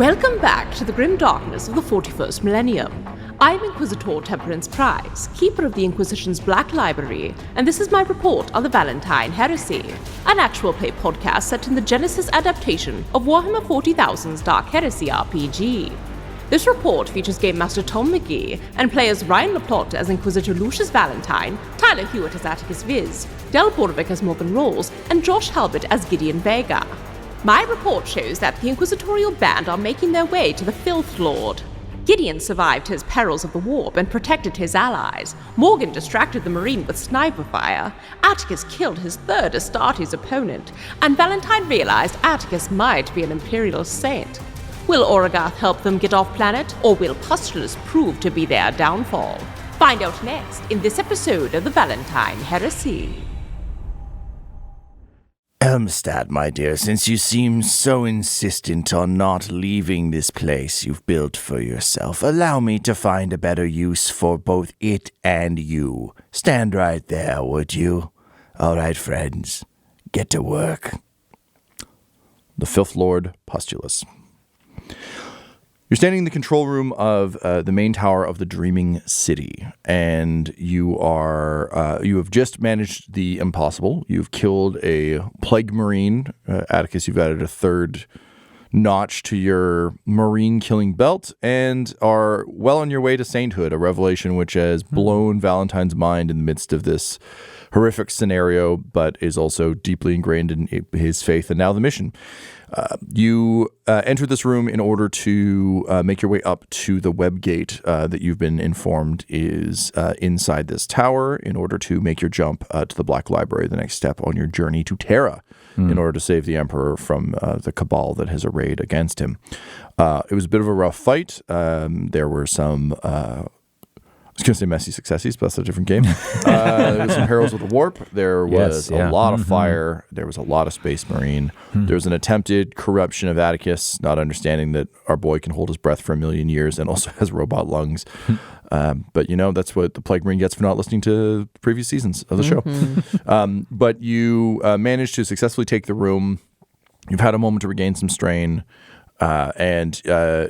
Welcome back to the grim darkness of the 41st millennium. I'm Inquisitor Temperance Prize, keeper of the Inquisition's Black Library, and this is my report on the Valentyne Heresy, an actual play podcast set in the Genesis adaptation of Warhammer 40,000's Dark Heresy RPG. This report features Game Master Tom McGee and players Ryan LaPlante as Inquisitor Lucius Valentyne, Tyler Hewitt as Attikus Viz, Del Borovic as Morgan Rolls, and Josh Halbot as Gideon Vega. My report shows that the Inquisitorial band are making their way to the Filth Lord. Gideon survived his perils of the warp and protected his allies. Morgan distracted the Marine with sniper fire. Attikus killed his third Astartes opponent. And Valentyne realized Attikus might be an Imperial Saint. Will Origath help them get off planet, or will Pustulus prove to be their downfall? Find out next in this episode of the Valentyne Heresy. Elmstad, my dear, since you seem so insistent on not leaving this place you've built for yourself, allow me to find a better use for both it and you. Stand right there, would you? All right, friends, get to work. The Filth Lord, Pustulus. You're standing in the control room of the main tower of the Dreaming City, and you have just managed the impossible. You've killed a plague marine. Attikus, you've added a third notch to your marine killing belt, and are well on your way to sainthood, a revelation which has blown Valentyne's mind in the midst of this horrific scenario, but is also deeply ingrained in his faith and now the mission. You enter this room in order to make your way up to the web gate that you've been informed is inside this tower in order to make your jump to the Black Library, the next step on your journey to Terra, in order to save the Emperor from the cabal that has arrayed against him. It was a bit of a rough fight. There were some... I was going to say messy successes, but that's a different game. There was some perils with the warp. There was a lot of fire. There was a lot of Space Marine. There was an attempted corruption of Attikus, not understanding that our boy can hold his breath for 1,000,000 years and also has robot lungs. But, that's what the Plague Marine gets for not listening to previous seasons of the show. But you managed to successfully take the room. You've had a moment to regain some strain. And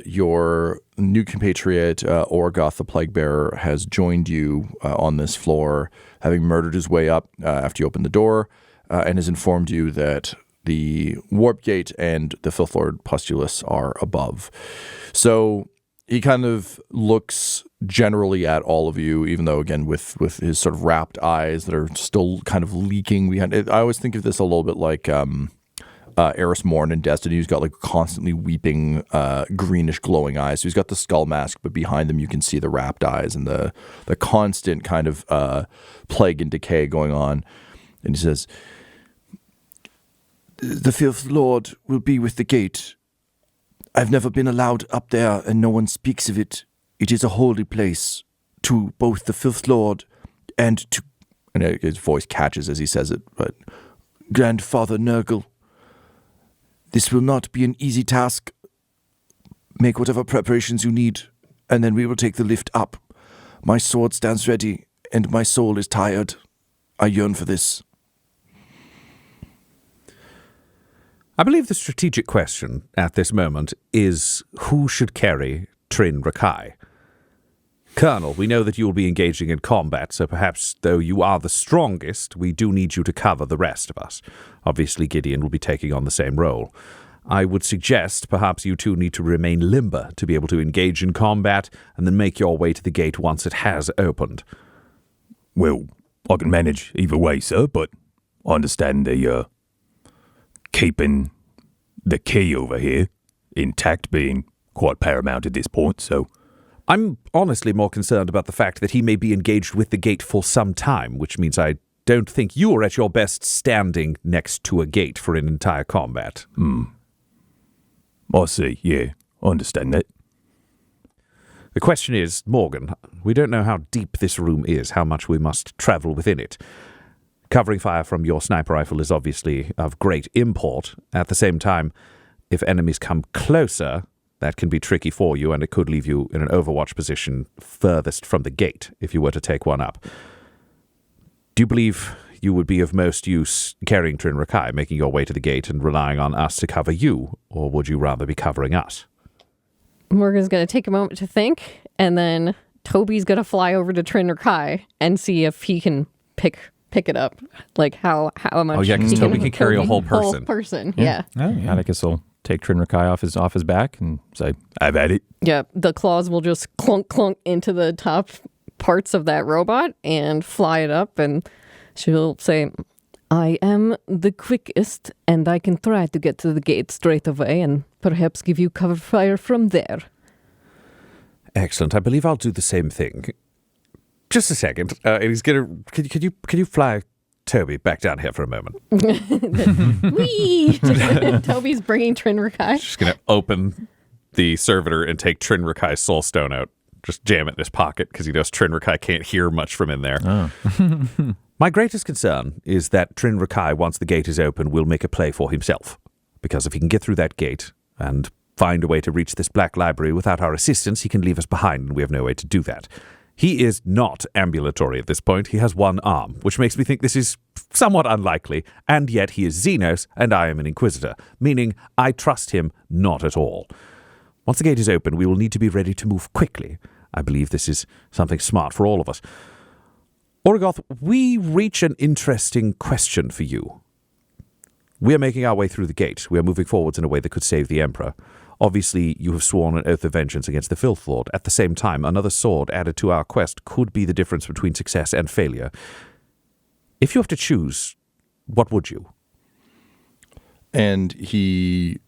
your new compatriot, Origath the Plague Bearer, has joined you on this floor, having murdered his way up after you opened the door, and has informed you that the Warp Gate and the Filth Lord Pustulus are above. So he kind of looks generally at all of you, even though, again, with his sort of rapt eyes that are still kind of leaking behind it. I always think of this a little bit like... Eris Morn in Destiny, who's got like constantly weeping, greenish glowing eyes. So he's got the skull mask, but behind them you can see the wrapped eyes and the constant kind of plague and decay going on. And he says, "The Filth Lord will be with the gate. I've never been allowed up there, and no one speaks of it. It is a holy place to both the Filth Lord and to..." And his voice catches as he says it, but "Grandfather Nurgle. This will not be an easy task. Make whatever preparations you need, and then we will take the lift up. My sword stands ready, and my soul is tired. I yearn for this." I believe the strategic question at this moment is who should carry Trin Rakai. Colonel, we know that you will be engaging in combat, so perhaps, though you are the strongest, we do need you to cover the rest of us. Obviously, Gideon will be taking on the same role. I would suggest perhaps you two need to remain limber to be able to engage in combat, and then make your way to the gate once it has opened. Well, I can manage either way, sir, but I understand the keeping the key over here intact being quite paramount at this point, so... I'm honestly more concerned about the fact that he may be engaged with the gate for some time, which means I don't think you are at your best standing next to a gate for an entire combat. I see, yeah, I understand that. The question is, Morgan, we don't know how deep this room is, how much we must travel within it. Covering fire from your sniper rifle is obviously of great import. At the same time, if enemies come closer, that can be tricky for you, and it could leave you in an overwatch position furthest from the gate if you were to take one up. Do you believe you would be of most use carrying Trin Rakai, making your way to the gate and relying on us to cover you, or would you rather be covering us? Morgan's going to take a moment to think, and then Toby's going to fly over to Trin Rakai and see if he can pick it up. Like how much. Oh, yeah, because Toby can carry a whole person. Yeah. Oh, yeah. Attikus will take Trin Rakai off his back and say, "I've had it." Yeah, the claws will just clunk into the top parts of that robot and fly it up, and she'll say, "I am the quickest, and I can try to get to the gate straight away and perhaps give you cover fire from there." Excellent. I believe I'll do the same thing. Just a second. And he's gonna. Could you fly Toby back down here for a moment? Whee! Toby's bringing Trin Rakai. Just gonna open the servitor and take Trin Rakai's soul stone out. Just jam it in his pocket because he knows Trin Rakai can't hear much from in there. Oh. My greatest concern is that Trin Rakai, once the gate is open, will make a play for himself. Because if he can get through that gate and find a way to reach this black library without our assistance, he can leave us behind, and we have no way to do that. He is not ambulatory at this point. He has one arm, which makes me think this is somewhat unlikely, and yet he is Xenos, and I am an Inquisitor, meaning I trust him not at all. Once the gate is open, we will need to be ready to move quickly. I believe this is something smart for all of us. Origath, we reach an interesting question for you. We are making our way through the gate. We are moving forwards in a way that could save the Emperor. Obviously, you have sworn an oath of vengeance against the Filth Lord. At the same time, another sword added to our quest could be the difference between success and failure. If you have to choose, what would you? And you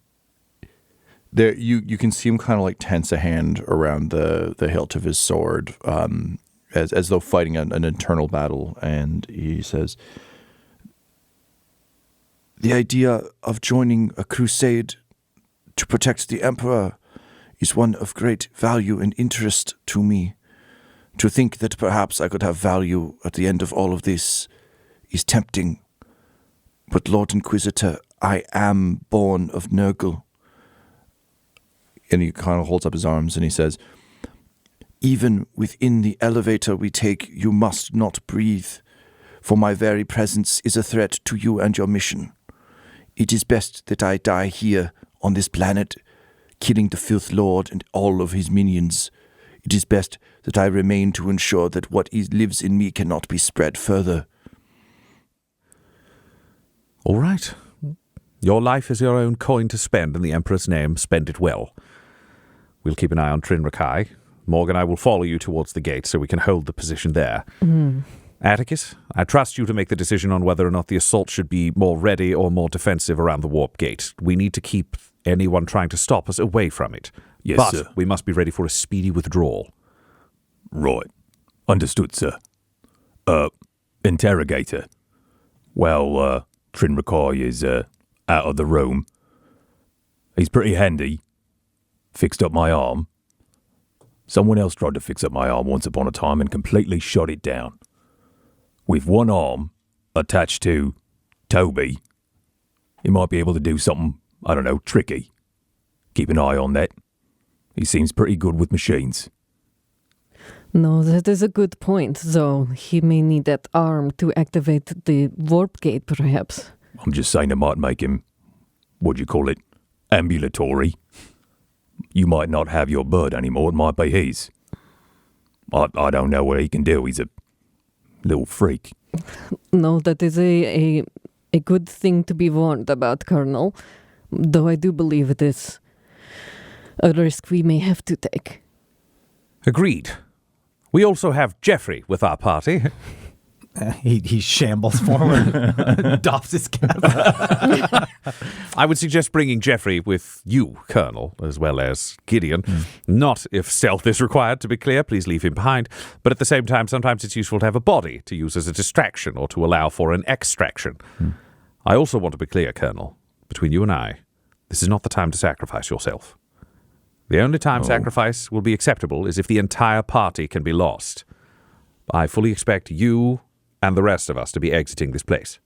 can see him kind of like tense a hand around the hilt of his sword, as though fighting an internal battle. And he says, "The idea of joining a crusade to protect the Emperor is one of great value and interest to me. To think that perhaps I could have value at the end of all of this is tempting. But Lord Inquisitor, I am born of Nurgle." And he kind of holds up his arms and he says, "Even within the elevator we take, you must not breathe, for my very presence is a threat to you and your mission. It is best that I die here on this planet, killing the Filth Lord and all of his minions. It is best that I remain to ensure that what lives in me cannot be spread further." All right. Your life is your own coin to spend in the Emperor's name. Spend it well. We'll keep an eye on Trin Rakai. Morgan, I will follow you towards the gate so we can hold the position there. Attikus, I trust you to make the decision on whether or not the assault should be more ready or more defensive around the warp gate. We need to keep anyone trying to stop us away from it. Yes, but sir. We must be ready for a speedy withdrawal. Right. Understood, sir. Interrogator. Well, Trin Rakai is out of the room. He's pretty handy. Fixed up my arm. Someone else tried to fix up my arm once upon a time and completely shot it down. With one arm attached to Toby, he might be able to do something, I don't know, tricky. Keep an eye on that. He seems pretty good with machines. No, that is a good point, though. He may need that arm to activate the warp gate, perhaps. I'm just saying it might make him, what'd you call it, ambulatory. You might not have your bird anymore, it might be his. I don't know what he can do, he's a little freak. No, that is a good thing to be warned about, Colonel. Though I do believe it is a risk we may have to take. Agreed. We also have Jeffrey with our party. He shambles forward, doffs his cap. I would suggest bringing Jeffrey with you, Colonel, as well as Gideon. Not if stealth is required, to be clear. Please leave him behind. But at the same time, sometimes it's useful to have a body to use as a distraction or to allow for an extraction. I also want to be clear, Colonel, between you and I, this is not the time to sacrifice yourself. The only time sacrifice will be acceptable is if the entire party can be lost. I fully expect you and the rest of us to be exiting this place.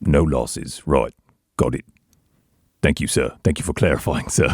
No losses, right, got it. Thank you, sir. Thank you for clarifying, sir.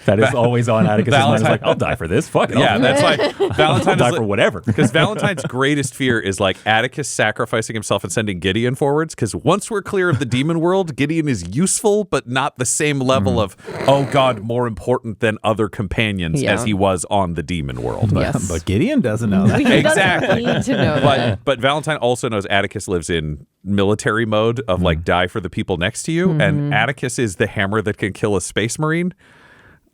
That is always on Attikus' mind. It's like, I'll die for this. Fuck it. Yeah, that's like Valentyne I'll die for whatever. Because Valentyne's greatest fear is like Attikus sacrificing himself and sending Gideon forwards. Because once we're clear of the demon world, Gideon is useful, but not the same level of, oh God, more important than other companions as he was on the demon world. But Gideon doesn't know that. He Exactly. doesn't need to know that. But Valentyne also knows Attikus lives in military mode of like die for the people next to you, and Attikus is the hammer that can kill a space marine.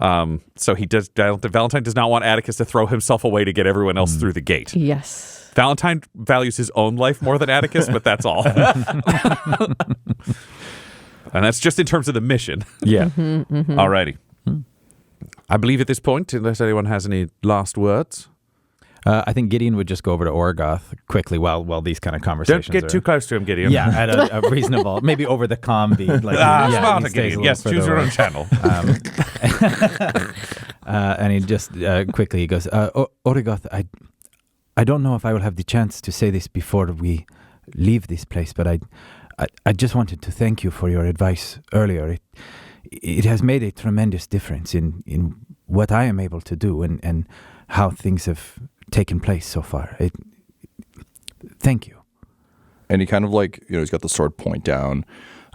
So Valentyne does not want Attikus to throw himself away to get everyone else through the gate. Yes. Valentyne values his own life more than Attikus, but that's all. And that's just in terms of the mission. Yeah. Alrighty. I believe at this point, unless anyone has any last words. I think Gideon would just go over to Origath quickly while these kind of conversations Don't get too close to him, Gideon. Yeah, at a reasonable, maybe over the comm beat. Like, Smarter, Gideon. Yes, choose your own channel. And he just quickly goes, Origath, I don't know if I will have the chance to say this before we leave this place, but I just wanted to thank you for your advice earlier. It has made a tremendous difference in what I am able to do and how things have taken place so far. Thank you. And he kind of like, he's got the sword point down.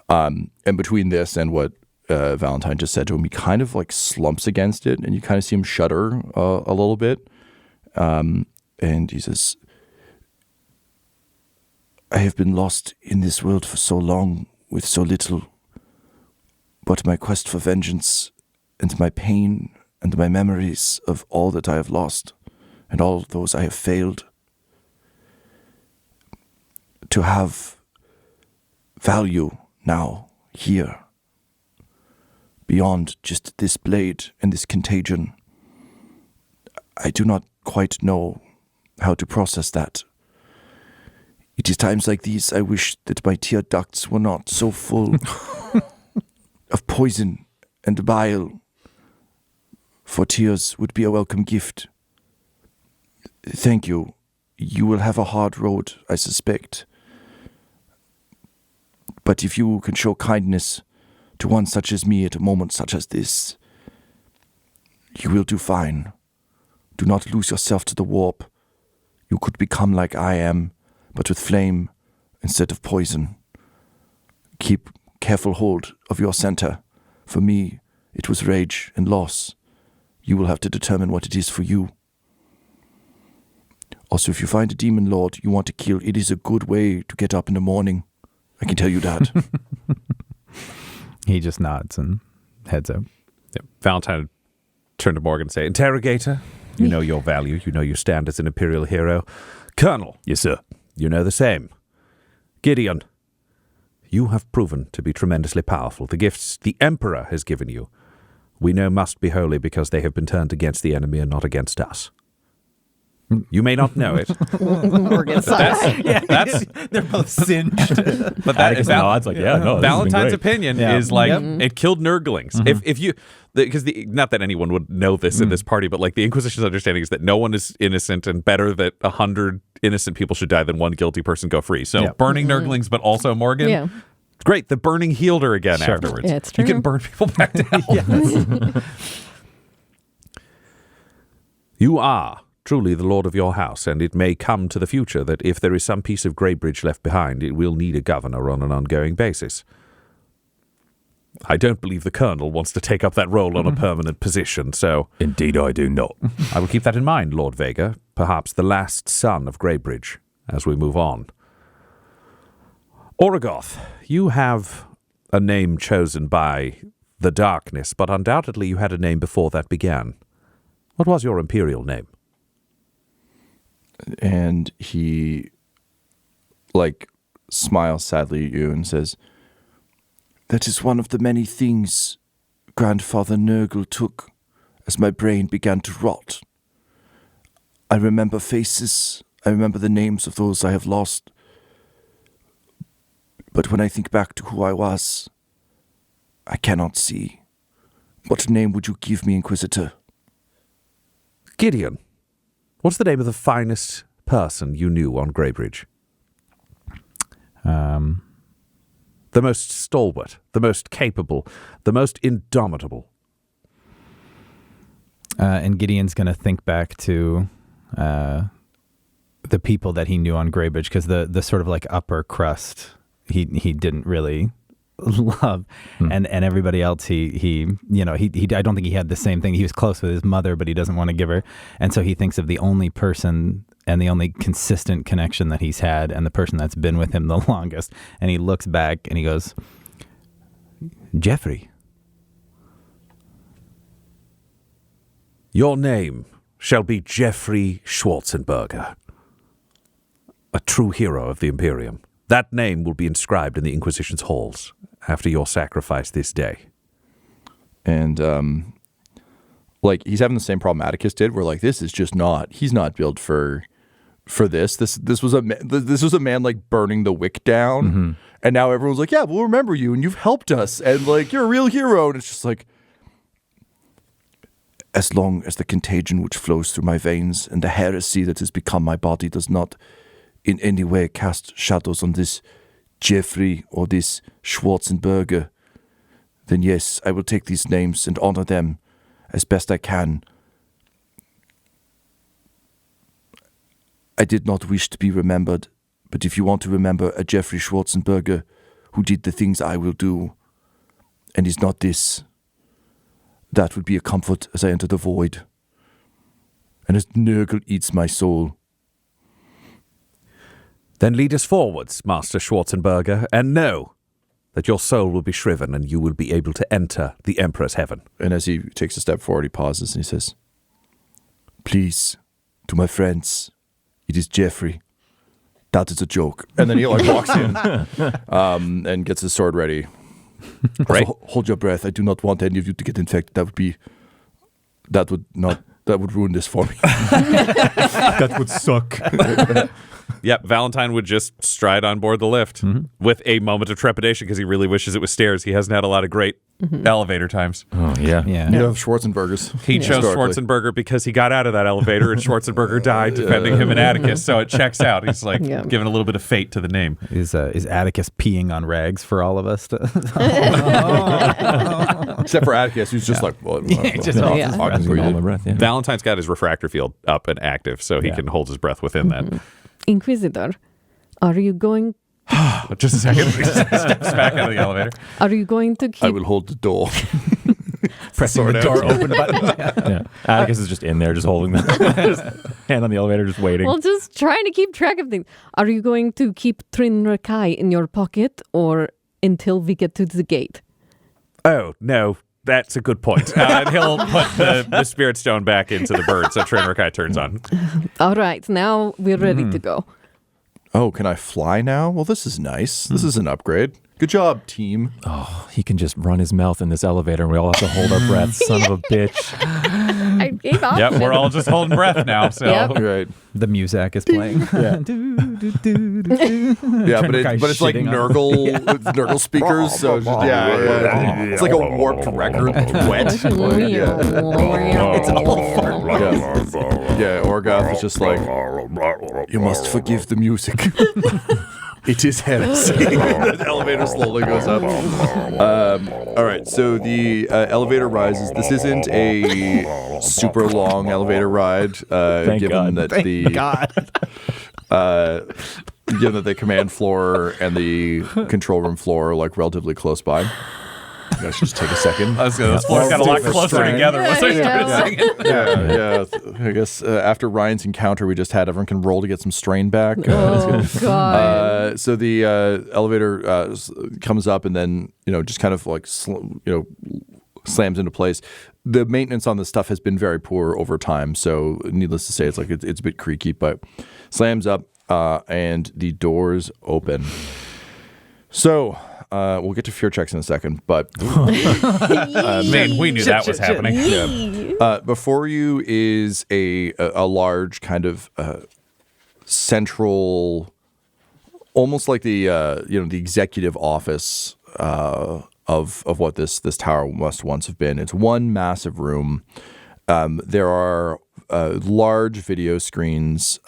And between this and what Valentyne just said to him, he kind of like slumps against it, and you kind of see him shudder a little bit. And he says, I have been lost in this world for so long with so little, but my quest for vengeance and my pain and my memories of all that I have lost and all those I have failed to have value now, here, beyond just this blade and this contagion. I do not quite know how to process that. It is times like these I wish that my tear ducts were not so full of poison and bile, for tears would be a welcome gift. Thank you. You will have a hard road, I suspect. But if you can show kindness to one such as me at a moment such as this, you will do fine. Do not lose yourself to the warp. You could become like I am, but with flame instead of poison. Keep careful hold of your center. For me, it was rage and loss. You will have to determine what it is for you. Also, if you find a demon lord you want to kill, it is a good way to get up in the morning. I can tell you that. He just nods and heads out. Yep. Valentyne turned to Morgan and say, Interrogator, you know your value. You know you stand as an Imperial hero. Colonel. Yes, sir. You know the same. Gideon, you have proven to be tremendously powerful. The gifts the Emperor has given you, we know must be holy because they have been turned against the enemy and not against us. You may not know it. Morgan sighs. That's They're both singed. but that is nods like, yeah, no, this has been Valentine's great. opinion Yeah. is like Yep. it killed Nurglings. If you because not that anyone would know this in this party, but like the Inquisition's understanding is that no one is innocent, and better that 100 innocent people should die than one guilty person go free. So Yeah. burning Nurglings, but also Morgan. Yeah. Great. The burning healed her again Sure. afterwards. Yeah, it's You can true. burn people back to hell. You are truly the lord of your house, and it may come to the future that if there is some piece of Greybridge left behind, it will need a governor on an ongoing basis. I don't believe the colonel wants to take up that role on a permanent position, so Indeed, I do not. I will keep that in mind, Lord Vega, perhaps the last son of Greybridge, as we move on. Origath, you have a name chosen by the darkness, but undoubtedly you had a name before that began. What was your imperial name? And he, like, smiles sadly at you and says, that is one of the many things Grandfather Nurgle took as my brain began to rot. I remember faces, I remember the names of those I have lost. But when I think back to who I was, I cannot see. What name would you give me, Inquisitor? Gideon. What's the name of the finest person you knew on Greybridge? The the most stalwart, the most capable, the most indomitable. And Gideon's going to think back to the people that he knew on Greybridge, because the sort of like upper crust he didn't really love, and everybody else he I don't think he had the same thing. He was close with his mother, but he doesn't want to give her, and so he thinks of the only person and the only consistent connection that he's had, and the person that's been with him the longest. And he looks back and he goes, Jeffrey. Your name shall be Jeffrey Schwarzenberger, a true hero of the Imperium. That name will be inscribed in the Inquisition's halls after your sacrifice this day. And, he's having the same problem Attikus did, where, this is just not, he's not built for this. This was a man, burning the wick down, and now everyone's like, yeah, we'll remember you, and you've helped us, and, you're a real hero, and it's just as long as the contagion which flows through my veins and the heresy that has become my body does not in any way cast shadows on this Jeffrey or this Schwarzenberger, then yes, I will take these names and honor them as best I can. I did not wish to be remembered, but if you want to remember a Jeffrey Schwarzenberger who did the things I will do, and is not this, that would be a comfort as I enter the void, and as Nurgle eats my soul. Then lead us forwards, Master Schwarzenberger, and know that your soul will be shriven and you will be able to enter the Emperor's heaven. And as he takes a step forward, he pauses and he says, please, to my friends, it is Jeffrey. That is a joke. And then he walks in and gets his sword ready. Right. Also, hold your breath. I do not want any of you to get infected. That would ruin this for me. That would suck. Yep, Valentyne would just stride on board the lift with a moment of trepidation because he really wishes it was stairs. He hasn't had a lot of great elevator times. Oh, yeah. You have Schwarzenbergers. He chose Schwarzenberger because he got out of that elevator and Schwarzenberger died defending him and Attikus, so it checks out. He's giving a little bit of fate to the name. Is Attikus peeing on rags for all of us? Except for Attikus, who's just Valentyne's got his refractor field up and active, so he can hold his breath within that. Inquisitor, are you going... Just a second. He steps back out of the elevator. Are you going to keep... I will hold the door. Pressing the door open button. Yeah. Attikus is just in there, just holding the hand on the elevator, just waiting. Well, just trying to keep track of things. Are you going to keep Trin Rakai in your pocket or until we get to the gate? Oh, no. That's a good point. And he'll put the spirit stone back into the bird so Trin Rakai turns on. All right, now we're ready to go. Oh, can I fly now? Well, this is nice. This is an upgrade. Good job, team. Oh, he can just run his mouth in this elevator and we all have to hold our breath. Son of a bitch. I gave up. Yep, we're all just holding breath now. So Right. The music is playing. Yeah, but it's like Nurgle speakers. So it's just, it's like a warped record. Wet. It's an old fart. Yeah, Origath is just like, you must forgive the music. It is heresy. The elevator slowly goes up. All right, so the elevator rises. This isn't a super long elevator ride, given that the command floor and the control room floor are relatively close by. You guys should just take a second. This floor's got a lot closer together once I started singing. Yeah. I guess after Ryan's encounter we just had, everyone can roll to get some strain back. Oh, God. So the elevator comes up and then, just kind of slams into place. The maintenance on this stuff has been very poor over time. So needless to say, it's it's a bit creaky, but slams up and the doors open. So... we'll get to fear checks in a second, but man, we knew that was happening. Before you is a large kind of central, almost like the the executive office of what this tower must once have been. It's one massive room. There are large video screens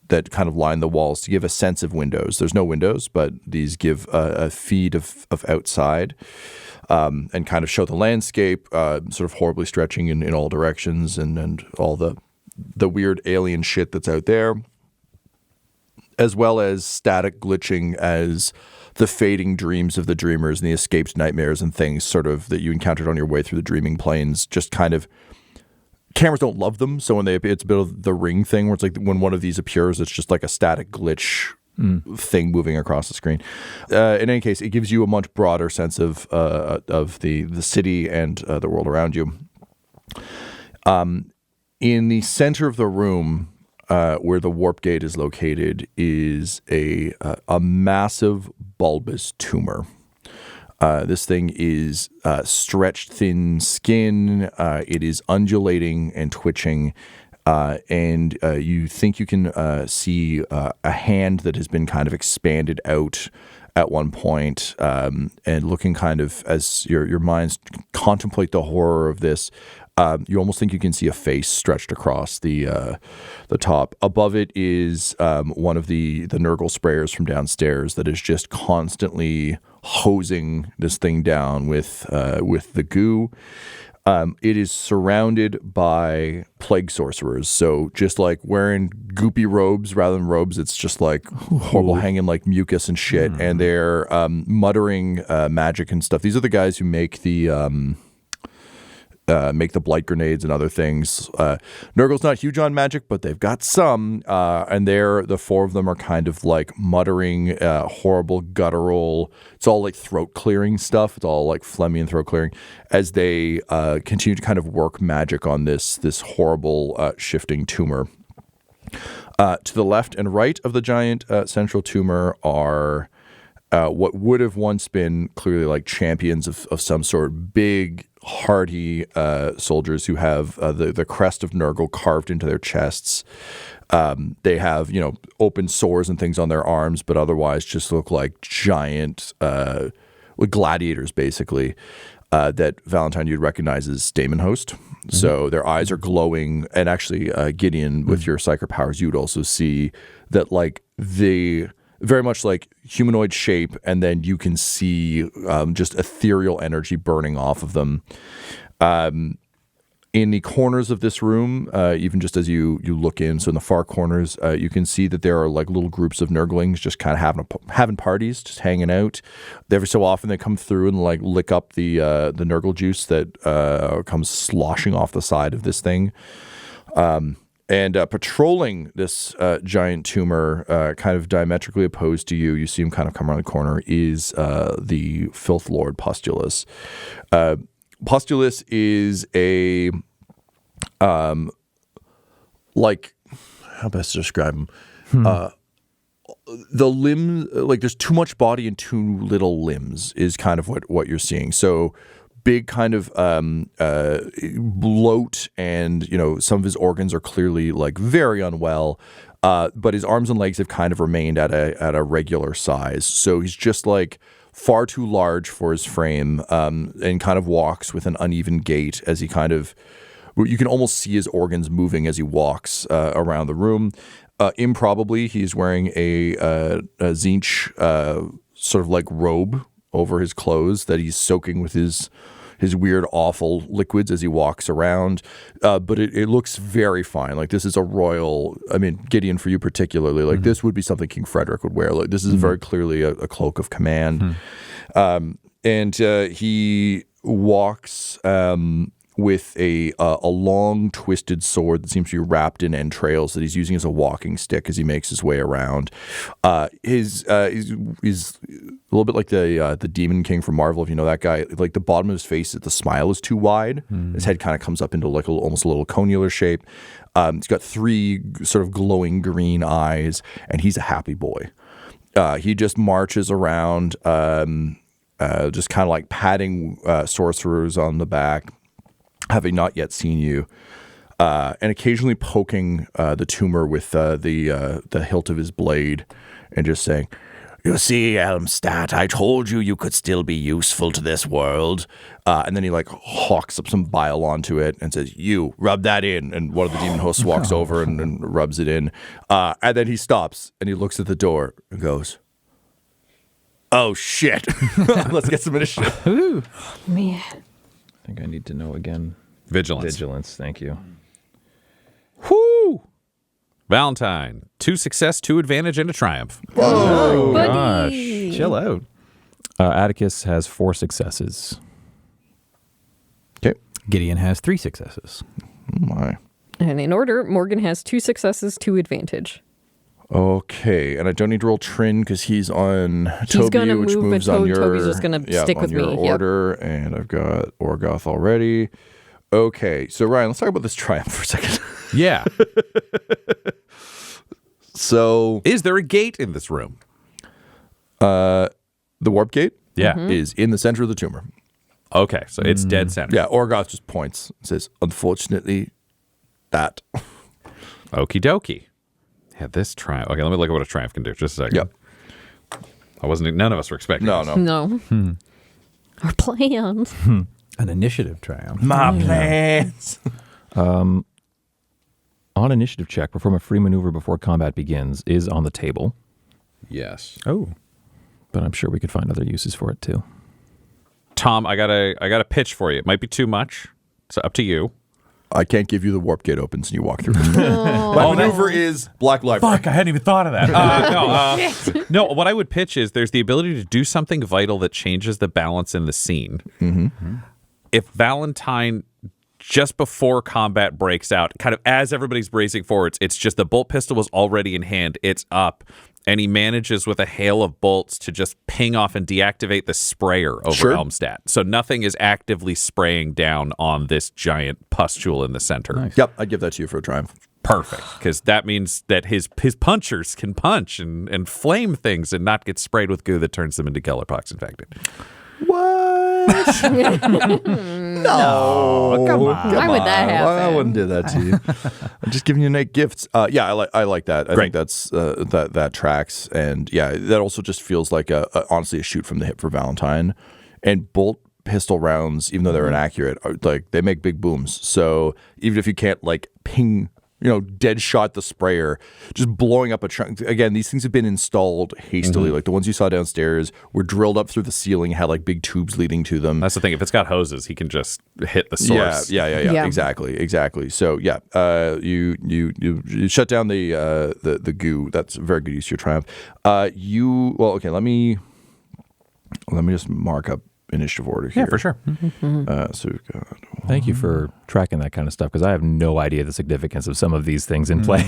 that kind of line the walls to give a sense of windows. There's no windows, but these give a feed of outside and kind of show the landscape, sort of horribly stretching in all directions and all the weird alien shit that's out there, as well as static glitching as the fading dreams of the dreamers and the escaped nightmares and things sort of that you encountered on your way through the dreaming planes just kind of. Cameras don't love them, so when it's a bit of the Ring thing where it's like when one of these appears, it's just like a static glitch thing moving across the screen. In any case, it gives you a much broader sense of the city and the world around you. In the center of the room, where the warp gate is located, is a massive bulbous tumor. This thing is stretched thin skin. It is undulating and twitching. And you think you can see a hand that has been kind of expanded out at one point, and looking kind of as your minds contemplate the horror of this. You almost think you can see a face stretched across the top. Above it is one of the Nurgle sprayers from downstairs that is just constantly hosing this thing down with the goo. It is surrounded by plague sorcerers, so just like wearing goopy robes rather than robes, it's just like horrible hanging like mucus and shit, and they're muttering magic and stuff. These are the guys who make the blight grenades and other things. Nurgle's not huge on magic, but they've got some, and the four of them are kind of like muttering horrible guttural, it's all like throat clearing stuff, it's all like phlegmy and throat clearing, as they continue to kind of work magic on this horrible shifting tumor. To the left and right of the giant central tumor are what would have once been clearly like champions of some sort, big, hardy soldiers who have the crest of Nurgle carved into their chests. They have, open sores and things on their arms, but otherwise just look like giant gladiators, basically, that Valentyne you'd recognize as Daemon Host. Mm-hmm. So their eyes are glowing. And actually, Gideon, with your psychic powers, you'd also see that like the very much like humanoid shape, and then you can see just ethereal energy burning off of them. In the corners of this room, even just as you look in, so in the far corners, you can see that there are like little groups of Nurglings just kind of having parties, just hanging out. Every so often they come through and like lick up the Nurgle juice that comes sloshing off the side of this thing. And patrolling this giant tumor, kind of diametrically opposed to you, you see him kind of come around the corner, is the Filth Lord Pustulus. Pustulus is a, like, how best to describe him? The limbs, like there's too much body and too little limbs is kind of what you're seeing. So big kind of bloat, and some of his organs are clearly like very unwell, but his arms and legs have kind of remained at a regular size. So he's just like far too large for his frame, and kind of walks with an uneven gait as he kind of, you can almost see his organs moving as he walks around the room. Improbably, he's wearing a Tzeentch sort of like robe over his clothes that he's soaking with his weird, awful liquids as he walks around. But it looks very fine. Like, this is a royal, Gideon, for you particularly, like, this would be something King Frederick would wear. Like, this is very clearly a cloak of command. And he walks with a long, twisted sword that seems to be wrapped in entrails that he's using as a walking stick as he makes his way around. He's a little bit like the Demon King from Marvel, if you know that guy. Like, the bottom of his face, the smile is too wide. His head kind of comes up into like almost a little conular shape. He's got 3 sort of glowing green eyes, and he's a happy boy. He just marches around, just kind of like patting sorcerers on the back, having not yet seen you, and occasionally poking the tumor with the hilt of his blade and just saying, You see, Elmstat, I told you could still be useful to this world. And then he like hawks up some bile onto it and says, "You rub that in." And one of the demon hosts walks over and rubs it in. And then he stops and he looks at the door and goes, "Oh shit! Let's get some initiative." Ooh. Man. I think I need to know again. Vigilance. Thank you. Whoo! Valentyne, 2 success, 2 advantage, and a triumph. Oh, Buddy. Chill out. Attikus has 4 successes. Okay. Gideon has 3 successes. Oh my. And in order, Morgan has 2 successes, 2 advantage. Okay, and I don't need to roll Trin because he's on He's Toby, gonna which move, moves and on your. Toby's just gonna stick on with your me. order, and I've got Origath already. Okay, so Ryan, let's talk about this triumph for a second. Yeah. So, Is there a gate in this room? the warp gate, Yeah. is in the center of the tumor. Okay, so it's dead center. Yeah, Origath just points and says, "Unfortunately, that." Okie dokie. Yeah, this triumph. Okay, let me look at what a triumph can do. Just a second. Yep. None of us were expecting No, this. no. No. Our plans. An initiative triumph. My plans. On initiative check, perform a free maneuver before combat begins is on the table, Yes. Oh. but I'm sure we could find other uses for it too. Tom, I got a pitch for you. It might be too much. It's up to you. I can't give you the warp gate opens and you walk through it. My maneuver is Black Library. I hadn't even thought of that. No, what I would pitch is there's the ability to do something vital that changes the balance in the scene. Mm-hmm. If Valentyne, just before combat breaks out, kind of as everybody's bracing forwards, it's just the bolt pistol was already in hand. It's up. And he manages with a hail of bolts to just ping off and deactivate the sprayer over Elmstat. So nothing is actively spraying down on this giant pustule in the center. Nice. Yep, I'd give that to you for a triumph. Perfect, because that means that his punchers can punch and flame things and not get sprayed with goo that turns them into Kellerpox infected. What? No, come on. Why would that happen? I wouldn't do that to you. I'm just giving you Nate gifts. Yeah, I like that. I think that's that tracks, and yeah, that also just feels like honestly a shoot from the hip for Valentyne. And bolt pistol rounds, even though they're inaccurate, are, like they make big booms. So even if you can't like ping, dead shot the sprayer, just blowing up a trunk. Again, these things have been installed hastily. Like the ones you saw downstairs were drilled up through the ceiling, had like big tubes leading to them. That's the thing. If it's got hoses, he can just hit the source. Yeah. Yeah. Exactly. So yeah, you shut down the goo. That's a very good use of your triumph. Okay. Let me just mark up initiative order here. Yeah, for sure. So we've got. Thank you for tracking that kind of stuff, because I have no idea the significance of some of these things in play.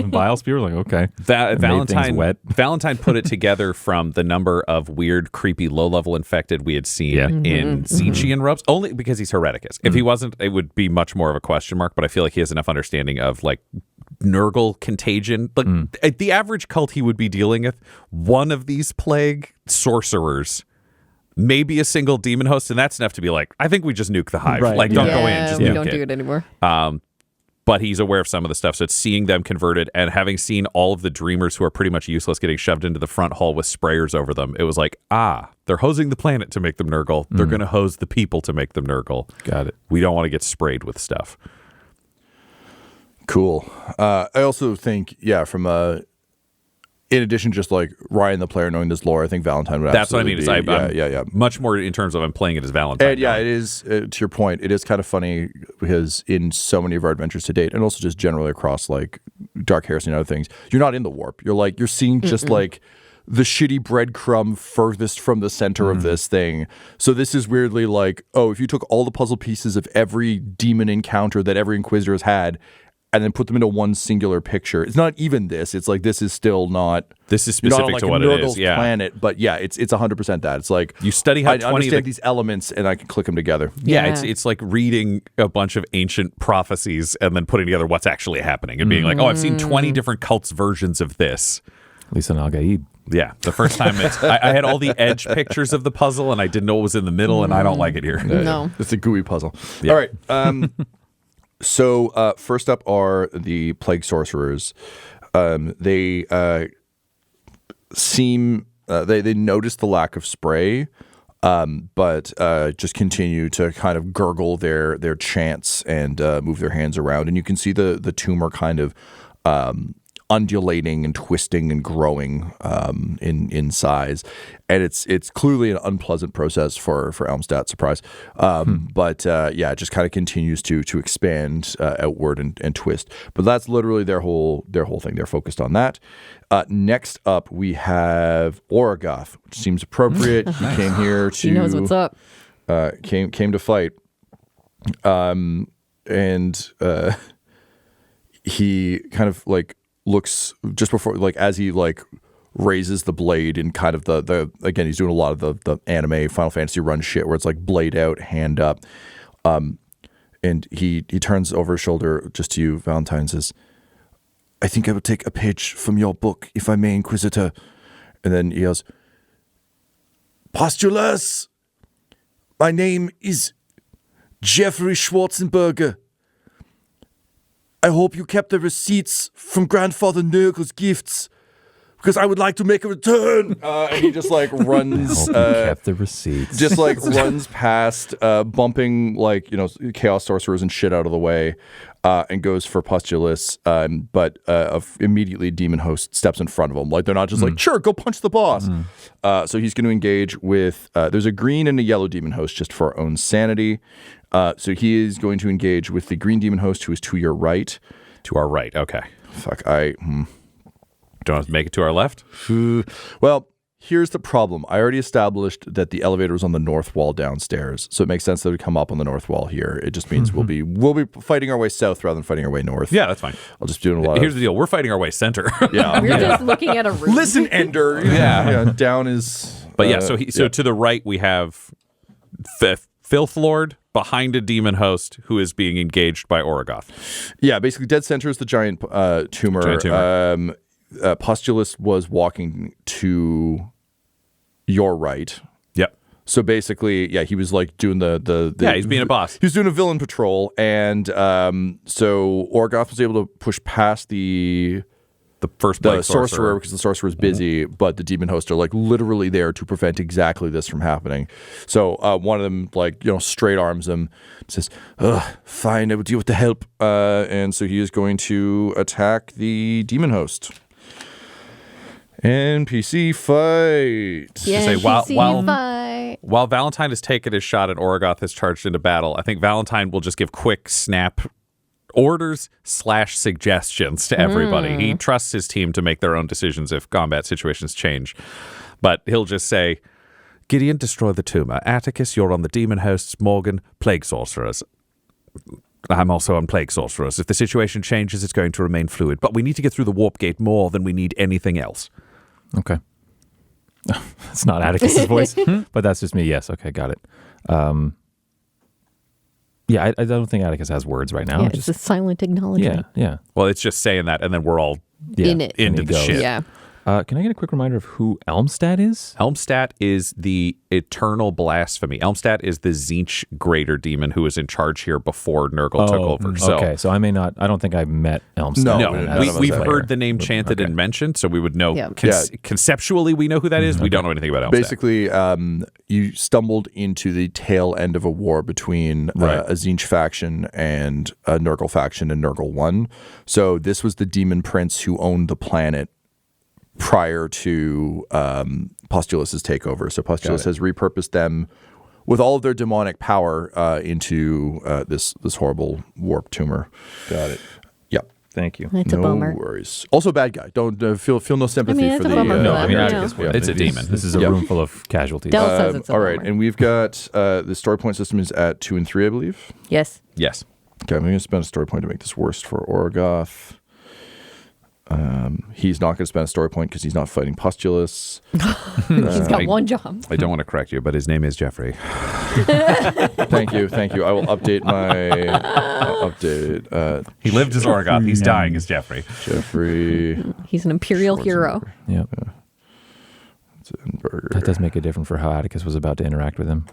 Bile spewing, okay. Valentyne put it together from the number of weird, creepy, low-level infected we had seen in Siegean ropes, only because he's Hereticus. If he wasn't, it would be much more of a question mark, but I feel like he has enough understanding of, like, Nurgle contagion. Like, the average cult he would be dealing with, one of these plague sorcerers, maybe a single demon host, and that's enough to be like, I think we just nuke the hive. Right. Like, don't go in, just we nuke don't it. do it anymore. But he's aware of some of the stuff, so it's seeing them converted and having seen all of the dreamers who are pretty much useless getting shoved into the front hall with sprayers over them. It was like, they're hosing the planet to make them Nurgle. They're going to hose the people to make them Nurgle. Got it. We don't want to get sprayed with stuff. Cool. I also think, in addition to just like Ryan the player knowing this lore, I think Valentyne would That's what I absolutely mean. be, I'm much more in terms of I'm playing it as Valentyne. And yeah, it is, to your point, it is kind of funny because in so many of our adventures to date, and also just generally across like Dark Heresy and other things, you're not in the warp. You're seeing just like the shitty breadcrumb furthest from the center of this thing. So this is weirdly like, if you took all the puzzle pieces of every demon encounter that every Inquisitor has had and then put them into one singular picture. It's not even this. It's like this is still not. This is specific not to like what a it is. Yeah. planet, but yeah, it's 100% that. It's like you study how I 20 understand these elements and I can click them together. Yeah, it's like reading a bunch of ancient prophecies and then putting together what's actually happening and being like, I've seen 20 different cults versions of this. Lisa Al-Gaib. Yeah, the first time I had all the edge pictures of the puzzle and I didn't know what was in the middle, and I don't like it here. No. It's a gooey puzzle. Yeah. All right. So first up are the plague sorcerers. They seem they notice the lack of spray, but just continue to kind of gurgle their chants and move their hands around, and you can see the tumor kind of undulating and twisting and growing in size, and it's clearly an unpleasant process for Elmstadt. Surprise, but it just kind of continues to expand outward and twist. But that's literally their whole thing. They're focused on that. Next up, we have Origath, which seems appropriate. He came here to. He knows what's up. Came to fight, and he kind of like looks just before, like as he like raises the blade in kind of the again, he's doing a lot of the anime Final Fantasy run shit where it's like blade out, hand up, and he turns over his shoulder just to you, Valentyne, and says, "I think I will take a page from your book, if I may, Inquisitor." And then he yells, "Pustulus, my name is Jeffrey Schwarzenberger. I hope you kept the receipts from Grandfather Nurgle's gifts, because I would like to make a return." And he just like runs, kept the receipts. just like runs past, bumping like, chaos sorcerers and shit out of the way, and goes for Pustulus. But immediately Demon Host steps in front of him. Like they're not just like, sure, go punch the boss. So he's going to engage with, there's a green and a yellow Demon Host just for our own sanity. So he is going to engage with the green Demon Host, who is to your right. To our right, okay. Fuck, Don't have to make it to our left? Well, here's the problem. I already established that the elevator was on the north wall downstairs, so it makes sense that we come up on the north wall here. It just means we'll be fighting our way south rather than fighting our way north. Yeah, that's fine. I'll just do a lot. Here's the deal. We're fighting our way center. Yeah. We're just looking at a room. Listen, Ender. Yeah. Down is. But so to the right we have Filth Lord behind a demon host who is being engaged by Origath. Yeah, basically dead center is the giant tumor. Giant tumor. Pustulus was walking to your right. Yep. So basically, he was like doing the he's being a boss. He was doing a villain patrol, and so Origath was able to push past the first sorcerer because the sorcerer is busy, but the demon hosts are like literally there to prevent exactly this from happening. So one of them straight arms him, says, "Fine, I will deal with the help," and so he is going to attack the demon host. NPC fight. Yeah, say, fight. While Valentyne has taken his shot and Origath has charged into battle, I think Valentyne will just give quick snap orders / suggestions to everybody. He trusts his team to make their own decisions if combat situations change. But he'll just say, Gideon, destroy the tumor. Attikus, you're on the demon hosts. Morgan, plague sorcerers. I'm also on plague sorcerers. If the situation changes, it's going to remain fluid. But we need to get through the warp gate more than we need anything else. Okay. It's not Attikus' voice, but that's just me. Yes. Okay. Got it. I don't think Attikus has words right now. Yeah, it's a silent acknowledgement. Yeah. Well, it's just saying that, and then we're all In it. into the shit. Yeah. Can I get a quick reminder of who Elmstadt is? Elmstadt is the eternal blasphemy. Elmstadt is the Tzeentch greater demon who was in charge here before Nurgle took over. So, okay, so I don't think I've met Elmstadt. No, we've heard the name chanted and mentioned, so we would know. Yeah. Conceptually, we know who that is. We don't know anything about Elmstadt. Basically, you stumbled into the tail end of a war between a Tzeentch faction and a Nurgle faction and Nurgle 1. So this was the demon prince who owned the planet prior to Pustulus' takeover. So Pustulus has repurposed them with all of their demonic power into this horrible warp tumor. Got it. Yep. Thank you. It's a bummer. No worries. Also a bad guy. Don't feel no sympathy it's for a the... bummer for them. Attikus would. It's a demon. This is a room full of casualties. Del says it's a all right, bummer. and we've got the story point system is at 2 and 3, I believe. Yes. Yes. Okay, I'm going to spend a story point to make this worse for Origath. He's not going to spend a story point because he's not fighting Pustulus. He's got one job. I don't want to correct you, but his name is Jeffrey. Thank you. I will update He lived as Origath. He's dying as Jeffrey. Jeffrey. He's an Imperial hero. Yep. Burger. That does make a difference for how Attikus was about to interact with him.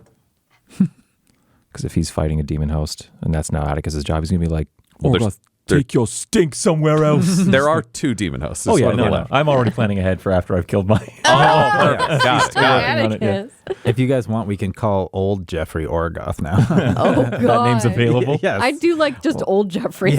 Because if he's fighting a demon host, and that's now Attikus' job, he's going to be like, Well, Origath, Take your stink somewhere else. There are 2 demon hosts. Oh, There's yeah, one on the no. left. I'm already planning ahead for after I've killed my... Got it. on it, yeah. Attikus. If you guys want, we can call old Jeffrey Origath now. Oh, God. That name's available. Yes. I do like just old Jeffrey.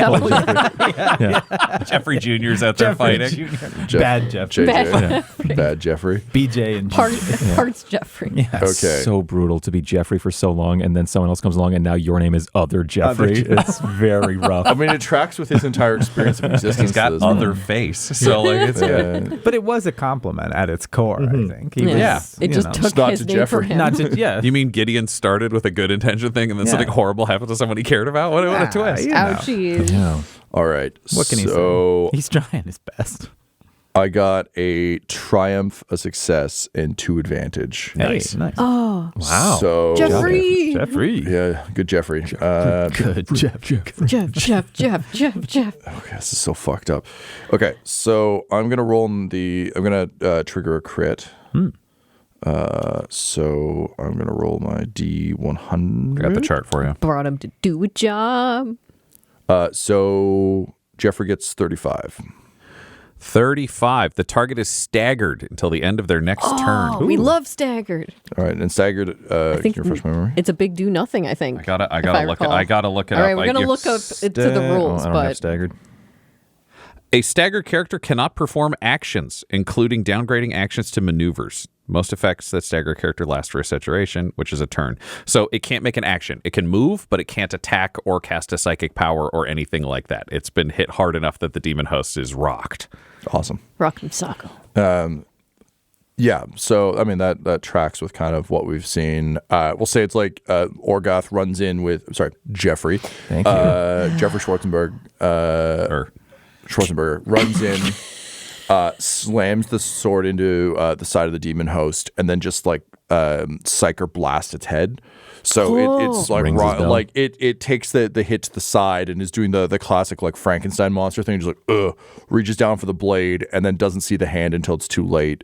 Jeffrey Jr.'s out there fighting. Bad Jeffrey. JJ. Bad Jeffrey. BJ and Parts Jeffrey. It's Okay. so brutal to be Jeffrey for so long, and then someone else comes along, and now your name is Other Jeffrey. It's very rough. I mean, it tracks with his entire experience of existence. He's got to this other point. face. So like it's good. But it was a compliment at its core, I think. He was, It you just know, took not his to name Jeffrey. from him. not to, yeah. You mean Gideon started with a good intention thing and then something horrible happened to someone he cared about? What a twist. you know. Ouchies. Yeah. All right. What can he So say? He's trying his best. I got a triumph, a success, and 2 advantage. Nice. Hey, nice. Oh, Wow. So Jeffrey. Jeffrey. Yeah, good Jeffrey. Good Jeff. Jeff. Okay, this is so fucked up. Okay, so I'm gonna trigger a crit. So I'm gonna roll my D100. I got the chart for you. Brought him to do a job. So Jeffrey gets 35. 35. The target is staggered until the end of their next turn. Oh, we love staggered. All right, and staggered. Can you refresh my memory? It's a big do nothing, I think. I gotta if look it. recall. I gotta look it All up. right, we're gonna look up to the rules, I don't have but staggered. A staggered character cannot perform actions, including downgrading actions to maneuvers. Most effects that stagger a character last for a saturation, which is a turn. So it can't make an action. It can move, but it can't attack or cast a psychic power or anything like that. It's been hit hard enough that the demon host is rocked. Awesome. Rock'em Socko. Yeah, so I mean that tracks with kind of what we've seen. We'll say it's like Origath runs in with Jeffrey. Thank you. Jeffrey Schwarzenberger runs in, slams the sword into the side of the demon host, and then just like psyker blast its head. So it's like Rings his bell. like it takes the hit to the side and is doing the classic like Frankenstein monster thing, just like reaches down for the blade and then doesn't see the hand until it's too late.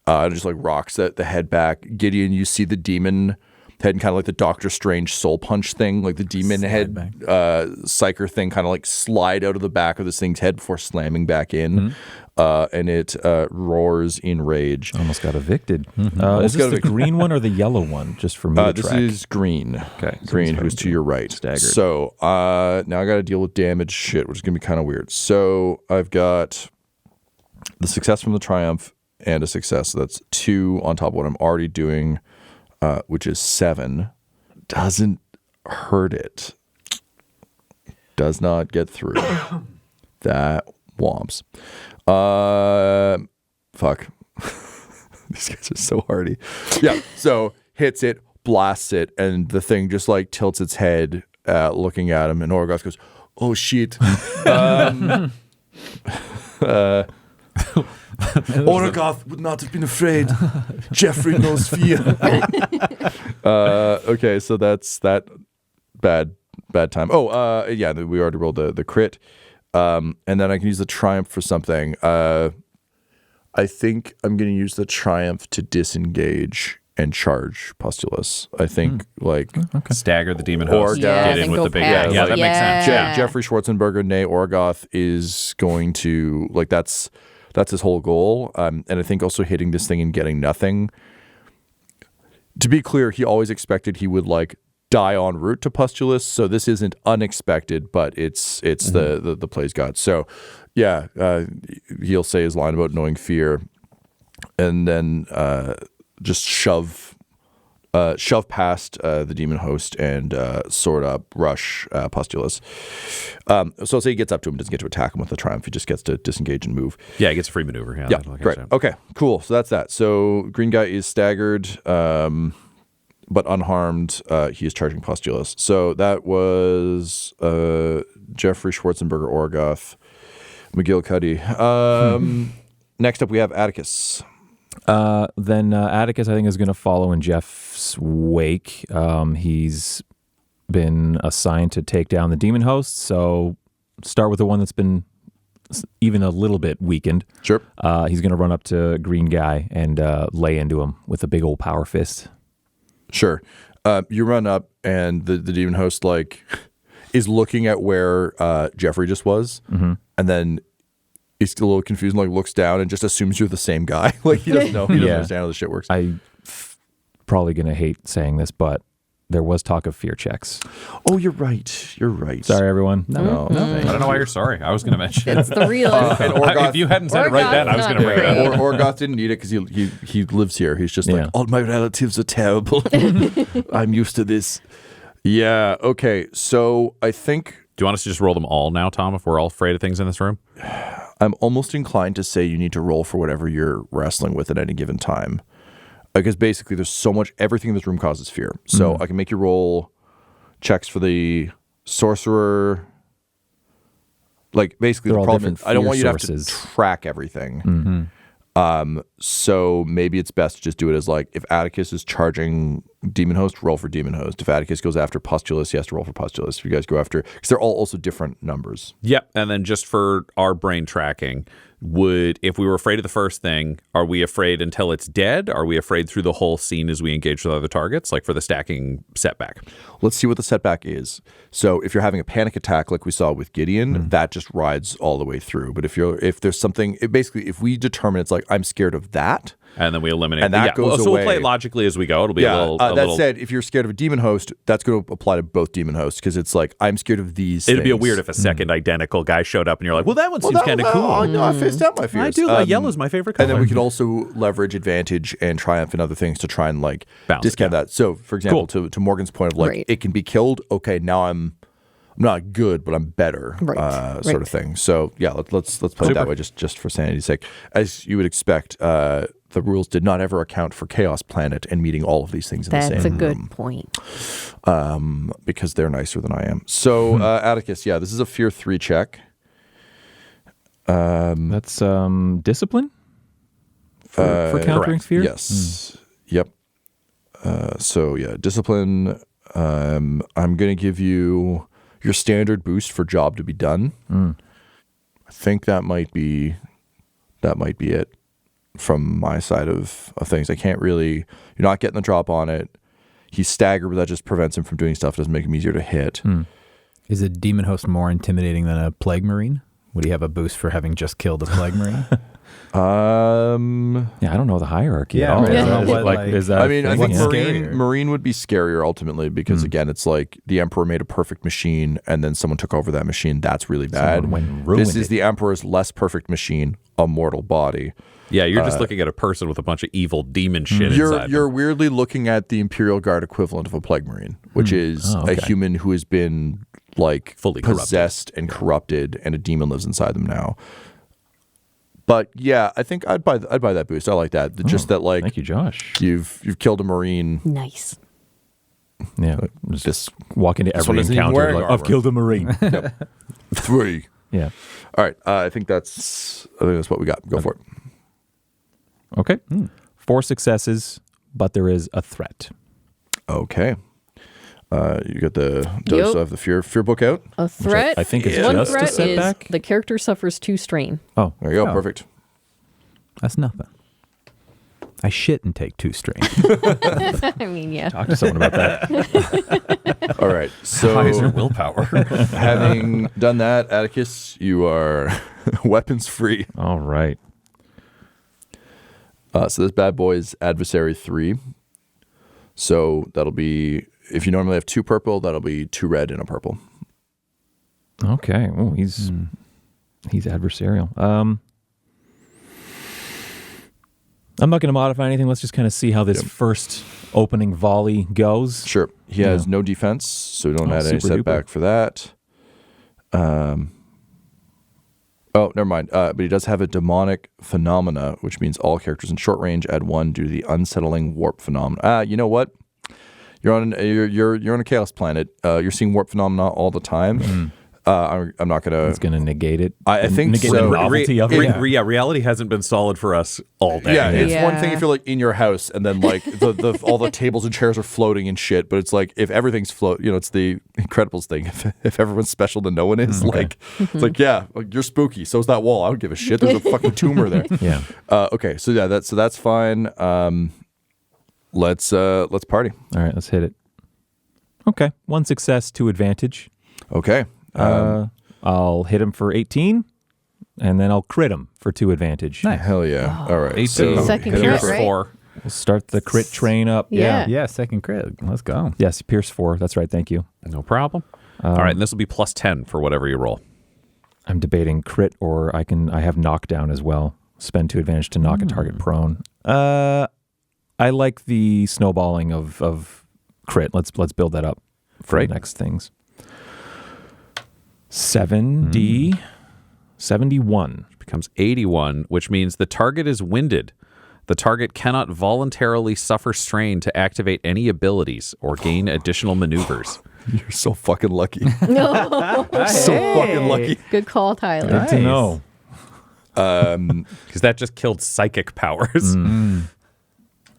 And just like rocks the head back. Gideon, you see the demon head and kind of like the Doctor Strange soul punch thing, like the demon head psyker thing kind of like slide out of the back of this thing's head before slamming back in. And it roars in rage. Almost got evicted. Is this the green one or the yellow one? Just for me to This track. is green. Okay, so Green, it's who's to your right. staggered. So now I got to deal with damage shit, which is going to be kind of weird. So I've got the success from the triumph and a success. So that's 2 on top of what I'm already doing, which is 7. Doesn't hurt it. Does not get through. That womps. Fuck. These guys are so hardy. Yeah. So hits it, blasts it, and the thing just like tilts its head, looking at him, and Origath goes, "Oh shit." Origath would not have been afraid. Jeffrey knows fear. Okay, so that's that bad time. Oh, yeah, we already rolled the crit. And then I can use the triumph for something. I think I'm going to use the triumph to disengage and charge Pustulus. I think Stagger the demon host. Or Get in with the big past. yeah, that makes sense. Yeah. Jeffrey Schwarzenberger, nay Origath, is going to like that's his whole goal. And I think also hitting this thing and getting nothing. To be clear, he always expected he would like die en route to Pustulus, so this isn't unexpected, but it's the play's got. So yeah, he'll say his line about knowing fear, and then just shove past the demon host and sword up, rush Pustulus. So I'll say he gets up to him, doesn't get to attack him with the triumph. He just gets to disengage and move. Yeah, he gets a free maneuver. Yeah, great. Okay, cool. So that's that. So green guy is staggered, but unharmed. He is charging Pustulus. So that was Jeffrey Schwarzenberger, Origath, McGillicuddy. Next up, we have Attikus. Then Attikus, I think, is going to follow in Jeff's wake. He's been assigned to take down the demon host, so start with the one that's been even a little bit weakened. Sure. He's going to run up to green guy and lay into him with a big old power fist. Sure. You run up, and the demon host, like, is looking at where Jeffrey just was, and then he's a little confused and like looks down and just assumes you're the same guy. Like he doesn't know. He doesn't understand how this shit works. Probably going to hate saying this, but there was talk of fear checks. Oh, you're right. You're right. Sorry, everyone. No. I don't know why you're sorry. I was going to mention It's the real. And Orgoth, if you hadn't said it right then, I was going to bring it up. Orgoth didn't need it because he lives here. He's just like, all my relatives are terrible. I'm used to this. Yeah. Okay. So I think. Do you want us to just roll them all now, Tom, if we're all afraid of things in this room? I'm almost inclined to say you need to roll for whatever you're wrestling with at any given time. Because basically there's so much, everything in this room causes fear. So I can make you roll checks for the sorcerer. Like basically They're the all problem is different I don't want you to sources. have to track everything. So maybe it's best to just do it as like, if Attikus is charging Demon Host, roll for Demon Host. If Attikus goes after Pustulus, he has to roll for Pustulus. If you guys go after, because they're all also different numbers. Yep. And then just for our brain tracking, if we were afraid of the first thing, are we afraid until it's dead? Are we afraid through the whole scene as we engage with other targets, like for the stacking setback? Let's see what the setback is. So if you're having a panic attack like we saw with Gideon, that just rides all the way through. But if there's something, if we determine it's like, I'm scared of that, and then we eliminate and that goes so away. we'll play it logically as we go. It'll be a little. That said, if you're scared of a demon host, that's going to apply to both demon hosts because it's like, I'm scared of these. It'd be things. weird if a second identical guy showed up and you're like, well, that one seems kind of cool. Oh, no, I faced out my fears. I do. Yellow's my favorite color. And then we could also leverage advantage and triumph and other things to try and like balance discount that. So, for example, to Morgan's point of like, it can be killed. Okay, now I'm not good, but I'm better, sort of thing. So yeah, let's play it that way just for sanity's sake. As you would expect, the rules did not ever account for Chaos Planet and meeting all of these things in the same room. That's a good point. Because they're nicer than I am. So Attikus, this is a Fear 3 check. That's discipline for countering correct. fear? Yes. Yep. So discipline. I'm going to give you your standard boost for job to be done. I think that might be it from my side of things. I can't really, you're not getting the drop on it. He's staggered, but that just prevents him from doing stuff. It doesn't make him easier to hit. Is a demon host more intimidating than a plague marine? Would he have a boost for having just killed a plague marine? I don't know the hierarchy at all. Right. I don't know what, is that? I mean, I think scarier? Marine would be scarier ultimately because again, it's like the Emperor made a perfect machine and then someone took over that machine. That's really bad. Someone went and ruined This is it. the Emperor's less perfect machine, a mortal body. Yeah, you're just looking at a person with a bunch of evil demon shit inside. You're weirdly looking at the Imperial Guard equivalent of a plague marine, which is a human who has been like Fully possessed and corrupted, and a demon lives inside them now. But yeah, I think I'd buy that boost. I like that. Just that, like, Thank you, Josh. You've killed a marine. Nice. Yeah, just walk into This one every isn't even encounter wearing like, armor. I've killed a marine. 3. Yeah. All right. I think that's what we got. Go for it. Okay. 4 successes, but there is a threat. Okay. You got the dose of the fear book out. A threat. I think it's one just a threat setback. is the character suffers 2 strain. Oh, There you go. Perfect. That's nothing. I shit and take 2 strain. I mean, yeah. talk to someone about that. All right. High is your So willpower. having done that, Attikus, you are weapons free. All right. So this bad boy is adversary 3. So that'll be, if you normally have 2 purple, that'll be 2 red and a purple. Okay. Oh, he's adversarial. I'm not going to modify anything. Let's just kind of see how this first opening volley goes. Sure. He has no defense, so we don't add any super setback for that. Oh, never mind. But he does have a demonic phenomena, which means all characters in short range add 1 due to the unsettling warp phenomena. You know what? You're on a chaos planet. You're seeing warp phenomena all the time. I'm not gonna. It's going to negate it. I think negate so. the novelty of it. Reality hasn't been solid for us all day. Yeah, it's one thing Yeah. if you're like in your house and then like the all the tables and chairs are floating and shit, but it's like if everything's it's the Incredibles thing. If everyone's special then no one is, like it's like like, you're spooky. So's that wall. I don't give a shit. There's a fucking tumor there. Yeah. Okay, so yeah, that's fine. Let's party. All right, let's hit it. Okay. 1 success, 2 advantage. Okay. I'll hit him for 18, and then I'll crit him for 2 advantage. Hell yeah. All right. 18. Second Pierce crit, right? 4. We'll start the crit train up. Yeah. Yeah, second crit. Let's go. Yes, Pierce 4. That's right. Thank you. No problem. All right, and this will be plus 10 for whatever you roll. I'm debating crit, or I have knockdown as well. Spend 2 advantage to knock a target prone. I like the snowballing of crit. Let's build that up for the next things. 71 Becomes 81, which means the target is winded. The target cannot voluntarily suffer strain to activate any abilities or gain additional maneuvers. You're so fucking lucky. No. So fucking lucky. Good call, Tyler. Good to know. Because that just killed psychic powers.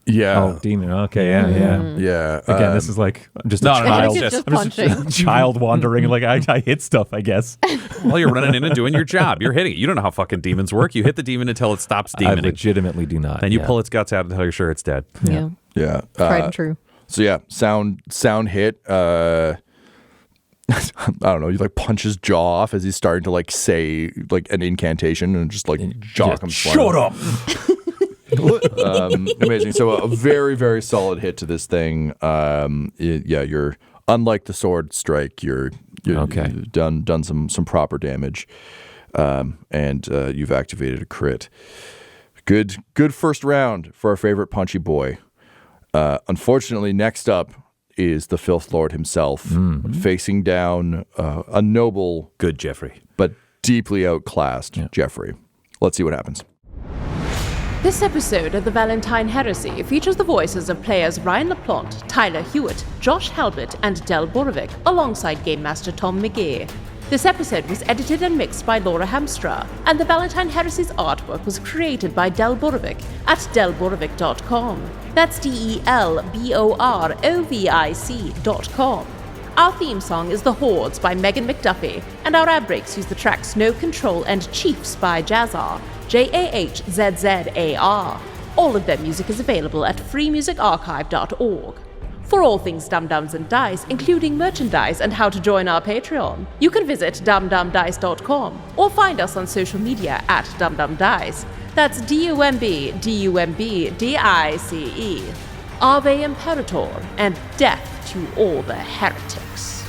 Yeah. Oh, demon. Okay, yeah. Yeah. Again, this is like I'm just a No, child. it's just I'm just a punching. child wandering, and like I hit stuff, I guess. Well, you're running in and doing your job. You're hitting it. You don't know how fucking demons work. You hit the demon until it stops I demoning. legitimately do not. Then you yeah. pull its guts out until you're sure it's dead. Yeah. Yeah. Tried and true. So yeah, sound hit. I don't know. He like punch his jaw off as he's starting to like say like an incantation and just like jaw comes flying. Shut up! Amazing. So a very, very solid hit to this thing. You're unlike the sword strike. You're Okay. you've done some proper damage, and you've activated a crit. Good first round for our favorite punchy boy. Unfortunately, next up is the Filth Lord himself, facing down a noble, Good, Jeffrey. but deeply outclassed Jeffrey. Let's see what happens. This episode of the Valentyne Heresy features the voices of players Ryan LaPlante, Tyler Hewitt, Josh Halbot, and Del Borovic, alongside Game Master Tom McGee. This episode was edited and mixed by Laura Hamstra, and the Valentyne Heresy's artwork was created by Del Borovic at delborovic.com. That's DELBOROVIC.com. Our theme song is The Hordes by Megan McDuffie, and our ad breaks use the tracks No Control and Chiefs by Jazzar, JAHZZAR. All of their music is available at freemusicarchive.org. For all things Dum-Dums and Dice, including merchandise and how to join our Patreon, you can visit dumdumdice.com or find us on social media at dumdumdice. That's DUMBDICE. Ave Imperator, and death to all the heretics.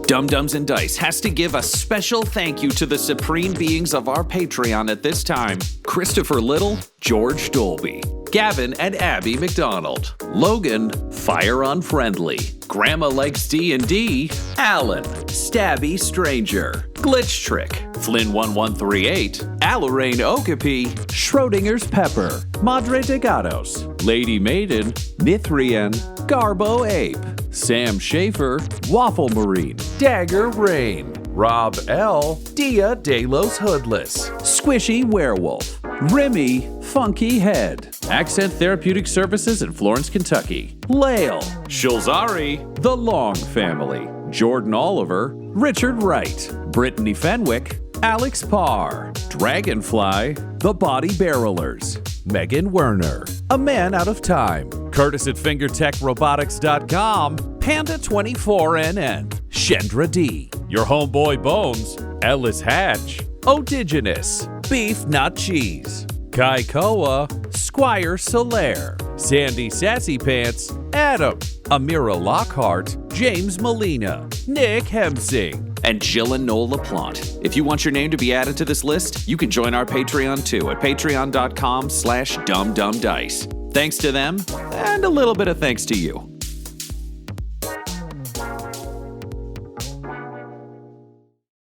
Dum-Dums and Dice has to give a special thank you to the supreme beings of our Patreon at this time: Christopher Little, George Dolby, Gavin and Abby McDonald, Logan, Fire Unfriendly, Grandma Likes D&D, Alan, Stabby Stranger, Glitch Trick, Flynn1138, Alarain Okapi, Schrodinger's Pepper, Madre de Gatos, Lady Maiden, Mithrian, Garbo Ape, Sam Schaefer, Waffle Marine, Dagger Rain, Rob L, Dia de los Hoodless, Squishy Werewolf, Remy Funky Head, Accent Therapeutic Services in Florence, Kentucky, Lael, Shulzari, The Long Family, Jordan Oliver, Richard Wright, Brittany Fenwick, Alex Parr, Dragonfly, The Body Barrelers, Megan Werner, A Man Out of Time, Curtis at FingerTechRobotics.com, Panda24NN, Shendra D, Your Homeboy Bones, Ellis Hatch, Odigenous, Beef Not Cheese, Kai Koa, Squire Solaire, Sandy Sassy Pants, Adam, Amira Lockhart, James Molina, Nick Hemsing, and Jill and Noel LaPlante. If you want your name to be added to this list, you can join our Patreon too at patreon.com/dumdumdice. Thanks to them, and a little bit of thanks to you.